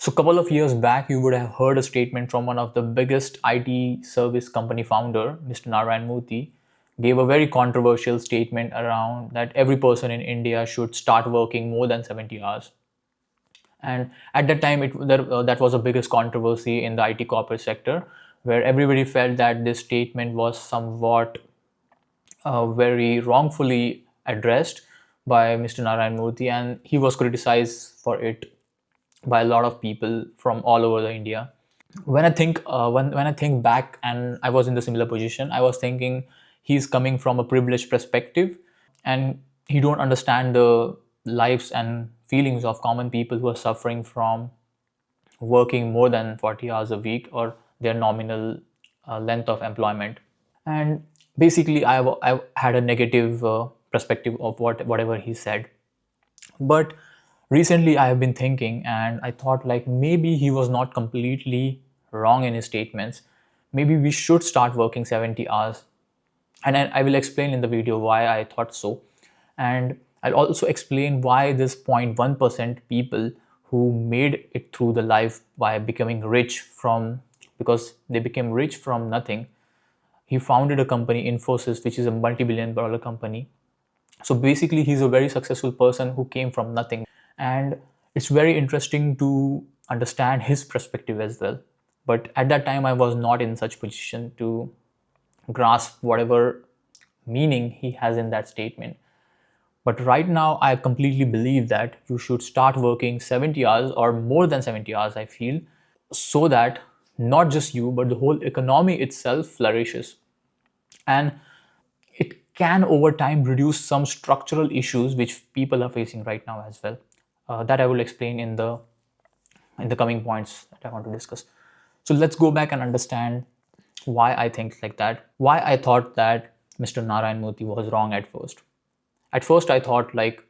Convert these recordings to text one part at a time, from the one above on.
So a couple of years back, you would have heard a statement from one of the biggest IT service company founder, Mr. Narayana Murthy, gave a very controversial statement around that every person in India should start working more than 70 hours. And at that time, that was the biggest controversy in the IT corporate sector, where everybody felt that this statement was somewhat very wrongfully addressed by Mr. Narayan Murthy, and he was criticized for it by a lot of people from all over the India. When I think back, and I was in the similar position, I was thinking he's coming from a privileged perspective, and he don't understand the lives and feelings of common people who are suffering from working more than 40 hours a week or their nominal length of employment. And basically I had a negative perspective of whatever he said. But recently I have been thinking, and I thought like maybe he was not completely wrong in his statements. Maybe we should start working 70 hours, and I will explain in the video why I thought so. And I'll also explain why this 0.1% people who made it through the life by becoming rich from, because they became rich from nothing. He founded a company, Infosys, which is a multi-billion dollar company. So basically he's a very successful person who came from nothing. And it's very interesting to understand his perspective as well. But at that time I was not in such position to grasp whatever meaning he has in that statement. But right now I completely believe that you should start working 70 hours or more than 70 hours, I feel, so that not just you but the whole economy itself flourishes. And it can over time reduce some structural issues which people are facing right now as well. That I will explain in the coming points that I want to discuss. So let's go back and understand why I think like that, why I thought that Mr. Narayan Murthy was wrong at first. At first I thought like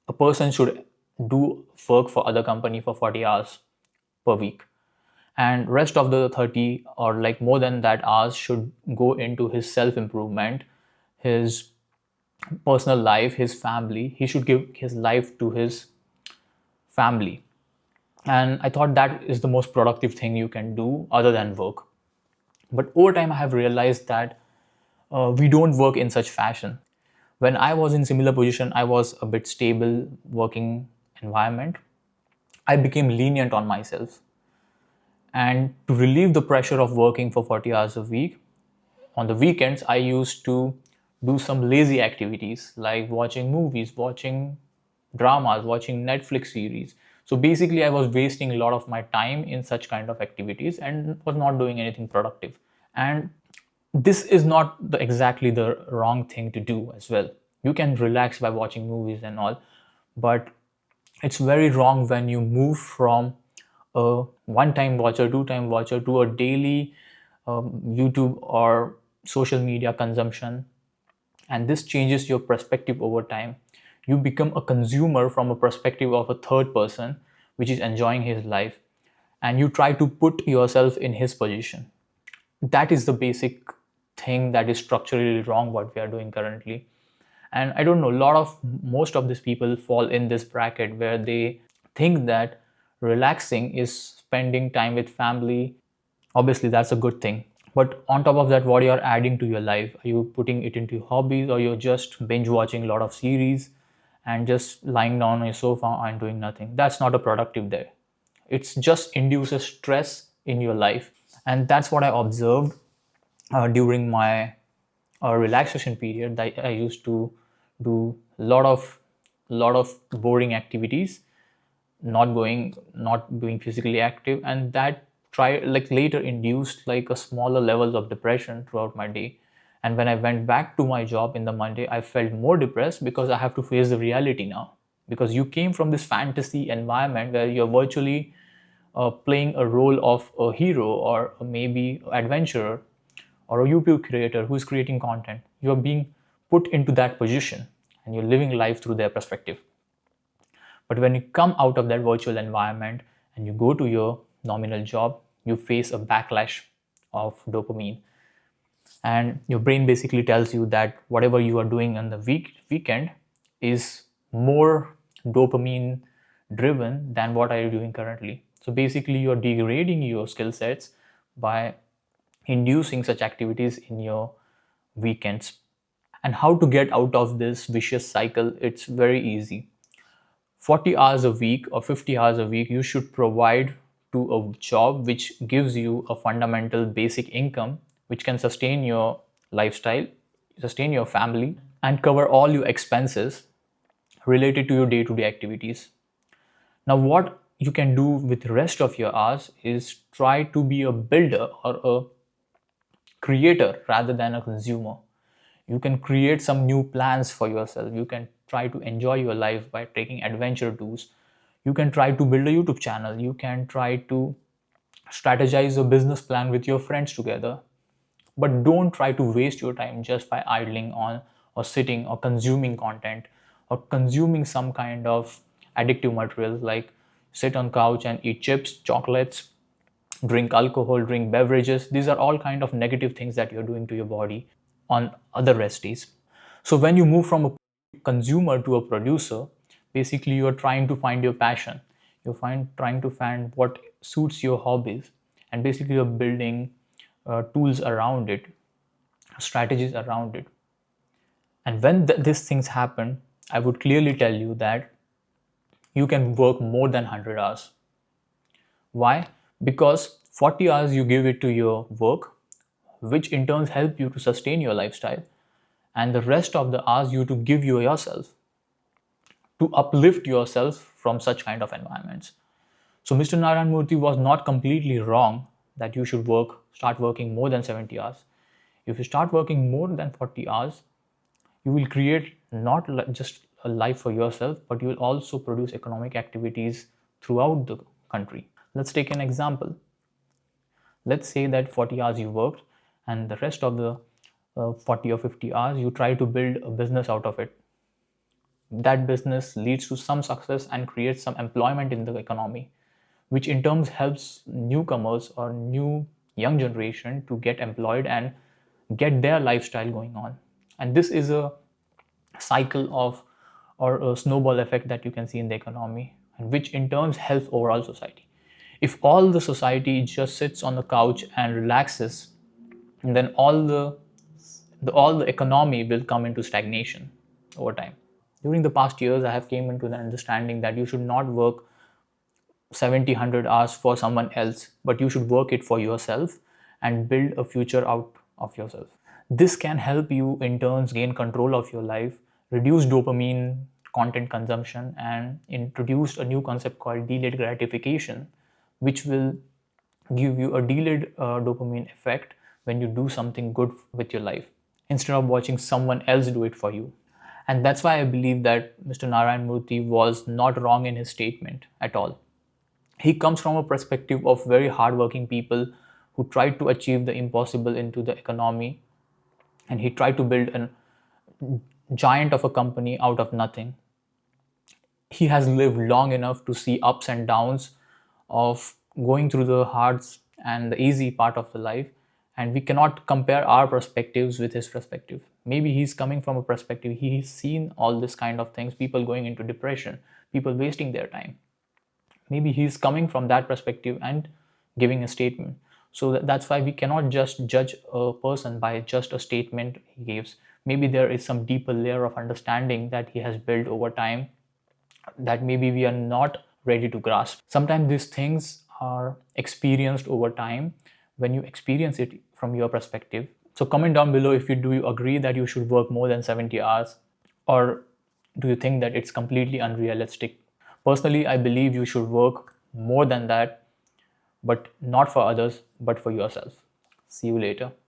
a person should do work for other company for 40 hours per week, and rest of the 30 or like more than that hours should go into his self improvement, his personal life, his family. He should give his life to his family. And I thought that is the most productive thing you can do other than work. But over time I have realized that we don't work in such fashion. When I was in similar position, I was a bit stable working environment. I became lenient on myself, and to relieve the pressure of working for 40 hours a week, on the weekends I used to do some lazy activities like watching movies, watching dramas, watching Netflix series. So basically I was wasting a lot of my time in such kind of activities and was not doing anything productive. And this is not exactly the wrong thing to do as well. You can relax by watching movies and all, but it's very wrong when you move from a one-time watcher, two-time watcher to a daily YouTube or social media consumption. And this changes your perspective over time. You become a consumer from a perspective of a third person which is enjoying his life, and you try to put yourself in his position. That is the basic thing that is structurally wrong what we are doing currently. And I don't know, most of these people fall in this bracket where they think that relaxing is spending time with family. Obviously that's a good thing, but on top of that, what you're adding to your life? Are you putting it into hobbies, or you're just binge watching a lot of series and just lying down on your sofa and doing nothing? That's not a productive day. It's just induces stress in your life. And that's what I observed during my relaxation period. That I used to do a lot of boring activities, not being physically active, and that try like later induced like a smaller levels of depression throughout my day. And when I went back to my job in the Monday, I felt more depressed because I have to face the reality now. Because you came from this fantasy environment where you're virtually playing a role of a hero or maybe adventurer or a YouTube creator who is creating content. You're being put into that position and you're living life through their perspective. But when you come out of that virtual environment and you go to your nominal job, you face a backlash of dopamine. And your brain basically tells you that whatever you are doing on the weekend is more dopamine driven than what are you doing currently. So basically, you're degrading your skill sets by inducing such activities in your weekends. And how to get out of this vicious cycle? It's very easy. 40 hours a week or 50 hours a week, you should provide to a job which gives you a fundamental basic income which can sustain your lifestyle, sustain your family, and cover all your expenses related to your day-to-day activities. Now, what you can do with the rest of your hours is try to be a builder or a creator rather than a consumer. You can create some new plans for yourself. You can try to enjoy your life by taking adventure tours. You can try to build a YouTube channel. You can try to strategize a business plan with your friends together. But don't try to waste your time just by idling on or sitting or consuming content or consuming some kind of addictive material like sit on couch and eat chips, chocolates, drink alcohol, drink beverages. These are all kind of negative things that you're doing to your body on other rest days. So when you move from a consumer to a producer, basically you're trying to find your passion. Trying to find what suits your hobbies, and basically you're building tools around it, strategies around it. And when these things happen, I would clearly tell you that you can work more than 100 hours. Why? Because 40 hours you give it to your work, which in turn help you to sustain your lifestyle, and the rest of the hours you to give you yourself, to uplift yourself from such kind of environments. So Mr. Narayan Murthy was not completely wrong that you should start working more than 70 hours. If you start working more than 40 hours, you will create not just a life for yourself, but you will also produce economic activities throughout the country. Let's take an example. Let's say that 40 hours you worked, and the rest of the 40 or 50 hours you try to build a business out of it. That business leads to some success and creates some employment in the economy, which in turn helps newcomers or new young generation to get employed and get their lifestyle going on. And this is a cycle of or a snowball effect that you can see in the economy, and which in turn helps overall society. If all the society just sits on the couch and relaxes, then all the economy will come into stagnation over time. During the past years, I have came into the understanding that you should not work 70 100 hours for someone else, but you should work it for yourself and build a future out of yourself. This can help you in turns gain control of your life, reduce dopamine content consumption, and introduce a new concept called delayed gratification, which will give you a delayed dopamine effect when you do something good with your life instead of watching someone else do it for you. And that's why I believe that Mr. Narayan Murthy was not wrong in his statement at all. He comes from a perspective of very hardworking people who tried to achieve the impossible into the economy, and he tried to build a giant of a company out of nothing. He has lived long enough to see ups and downs of going through the hards and the easy part of the life, and we cannot compare our perspectives with his perspective. Maybe he's coming from a perspective, he's seen all this kind of things, people going into depression, people wasting their time. Maybe he's coming from that perspective and giving a statement. So that's why we cannot just judge a person by just a statement he gives. Maybe there is some deeper layer of understanding that he has built over time that maybe we are not ready to grasp. Sometimes these things are experienced over time when you experience it from your perspective. So comment down below if you do you agree that you should work more than 70 hours, or do you think that it's completely unrealistic? Personally, I believe you should work more than that, but not for others, but for yourself. See you later.